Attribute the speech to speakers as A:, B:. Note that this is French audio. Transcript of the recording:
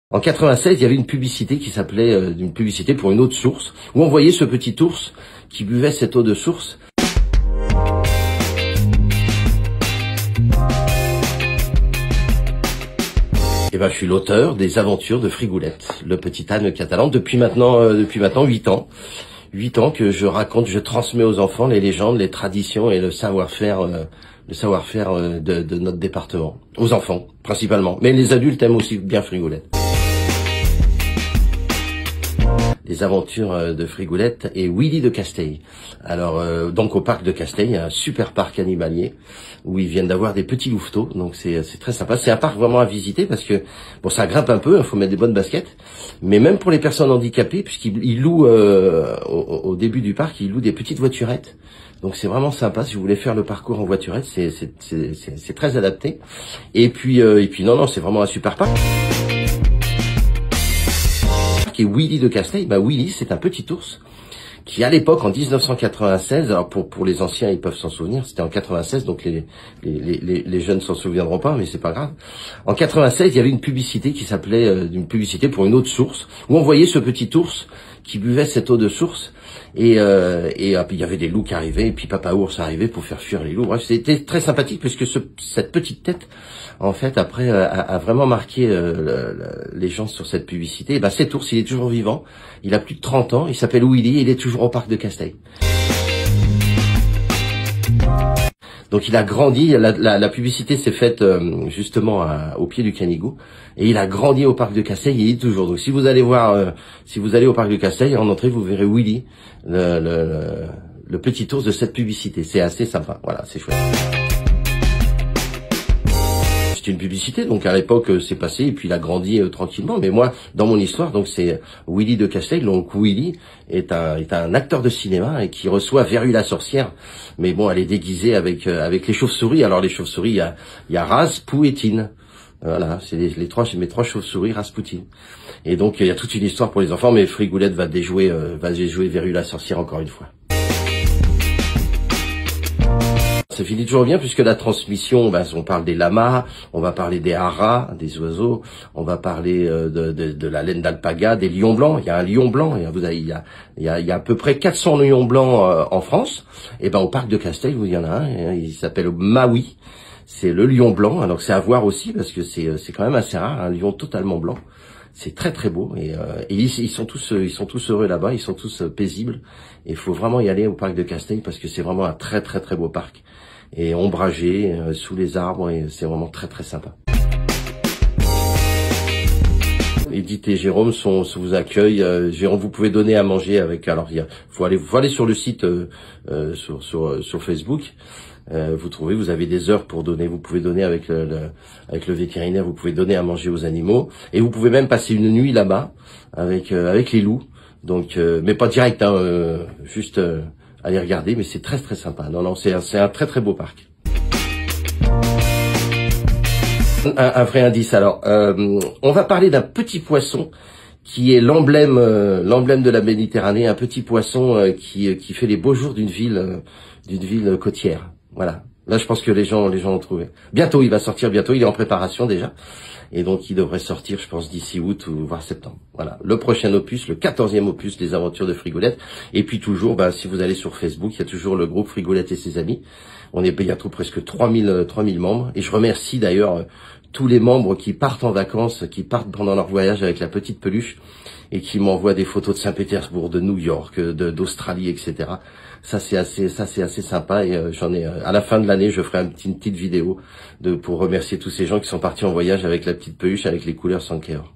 A: En 96, il y avait une publicité qui s'appelait une publicité pour une eau de source, où on voyait ce petit ours qui buvait cette eau de source. Et ben, je suis l'auteur des aventures de Frigoulette, le petit âne catalan, depuis maintenant 8 ans. 8 ans que je raconte, je transmets aux enfants les légendes, les traditions et le savoir-faire de notre département. Aux enfants, principalement. Mais les adultes aiment aussi bien Frigoulette. Les aventures de Frigoulette et Willy de Casteil. Alors, donc au parc de Casteil, il y a un super parc animalier où ils viennent d'avoir des petits louveteaux. Donc c'est très sympa. C'est un parc vraiment à visiter parce que bon, ça grimpe un peu, il faut mettre des bonnes baskets. Mais même pour les personnes handicapées, puisqu'ils louent au début du parc, ils louent des petites voiturettes. Donc c'est vraiment sympa si vous voulez faire le parcours en voiturette, c'est très adapté. Et puis non, c'est vraiment un super parc. Et Willy de Casteil, Willy, c'est un petit ours qui, à l'époque, en 1996, alors pour les anciens, ils peuvent s'en souvenir, c'était en 96, donc les jeunes s'en souviendront pas, mais c'est pas grave. En 96, il y avait une publicité qui s'appelait une publicité pour une eau de source, où on voyait ce petit ours qui buvait cette eau de source, et il y avait des loups qui arrivaient, et puis Papa Ours arrivait pour faire fuir les loups. Bref, c'était très sympathique, puisque cette petite tête, en fait, après, a vraiment marqué les gens sur cette publicité. Et cet ours, il est toujours vivant, il a plus de 30 ans, il s'appelle Willy, il est toujours au parc de Casteil. Donc il a grandi, la publicité s'est faite justement au pied du Canigou, et il a grandi au parc de Casteil, il y est toujours. Donc si vous allez au parc de Casteil, en entrée vous verrez Willy, le petit ours de cette publicité. C'est assez sympa, voilà, c'est chouette. C'est une publicité, donc à l'époque c'est passé, et puis il a grandi tranquillement. Mais moi, dans mon histoire, donc c'est Willy de Casteil. Donc Willy est un acteur de cinéma et qui reçoit Verru la sorcière. Mais bon, elle est déguisée avec les chauves-souris. Alors les chauves-souris, il y a Rasputin. Voilà, c'est mes trois chauves-souris Rasputin. Et donc il y a toute une histoire pour les enfants. Mais Frigoulette va déjouer Verru la sorcière encore une fois. Ça finit toujours bien puisque la transmission, on parle des lamas, on va parler des haras, des oiseaux, on va parler de la laine d'alpaga, des lions blancs. Il y a un lion blanc, il y a à peu près 400 lions blancs en France. Et au parc de Casteil, il y en a un, il s'appelle Maui. C'est le lion blanc, alors c'est à voir aussi parce que c'est quand même assez rare, un lion totalement blanc. C'est très très beau et ils sont tous heureux là-bas, ils sont tous paisibles. Et il faut vraiment y aller au parc de Casteil parce que c'est vraiment un très très très beau parc. Et ombragé, sous les arbres, et c'est vraiment très très sympa. Edith et Jérôme vous accueillent. Jérôme, vous pouvez donner à manger avec. Alors, faut aller sur le site sur Facebook. Vous avez des heures pour donner. Vous pouvez donner avec le vétérinaire. Vous pouvez donner à manger aux animaux, et vous pouvez même passer une nuit là-bas avec les loups. Donc, mais pas direct, juste. Allez regarder, mais c'est très très sympa. Non, c'est un très très beau parc. Un vrai indice. Alors, on va parler d'un petit poisson qui est l'emblème de la Méditerranée, un petit poisson qui fait les beaux jours d'une ville côtière. Voilà. Là, je pense que les gens ont trouvé. Bientôt, il va sortir. Bientôt, il est en préparation déjà. Et donc, il devrait sortir, je pense, d'ici août ou voire septembre. Voilà. Le prochain opus, le 14e opus des aventures de Frigoulette. Et puis toujours, si vous allez sur Facebook, il y a toujours le groupe Frigoulette et ses amis. On est bientôt presque 3000 membres. Et je remercie d'ailleurs tous les membres qui partent en vacances, qui partent pendant leur voyage avec la petite peluche et qui m'envoient des photos de Saint-Pétersbourg, de New York, d'Australie, etc. Ça c'est assez sympa, et à la fin de l'année, je ferai une petite vidéo pour remercier tous ces gens qui sont partis en voyage avec la petite peluche avec les couleurs Sankeor.